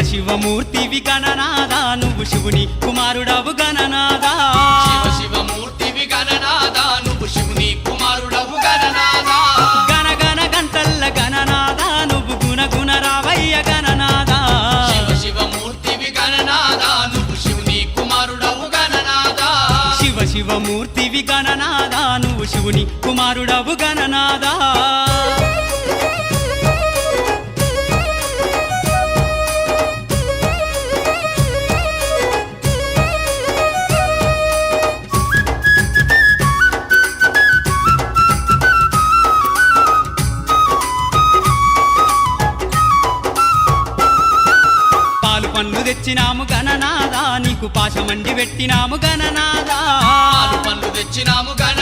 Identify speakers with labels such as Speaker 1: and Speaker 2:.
Speaker 1: శివమూర్తివి గణనాదా నువ్వు శివుని కుమారుడవు గణనాదా
Speaker 2: శివమూర్తివి గణనాదా నువ్వు శివుని కుమారుడవు గణనాదా
Speaker 1: గణగణ గంటల్ల గణనాదా నువ్వు గుణగుణ రావయ్య గణనాదా
Speaker 2: శివమూర్తివి గణనాదా నువ్వు శివుని కుమారుడవు గణనాదా
Speaker 1: శివమూర్తివి గణనాదా నువ్వు శివుని కుమారుడవు గణనాదా పండ్లు తెచ్చినాము గణనాదా నీకు పాశమండి పెట్టినాము గణనాదా
Speaker 2: పండ్లు తెచ్చినాము గణ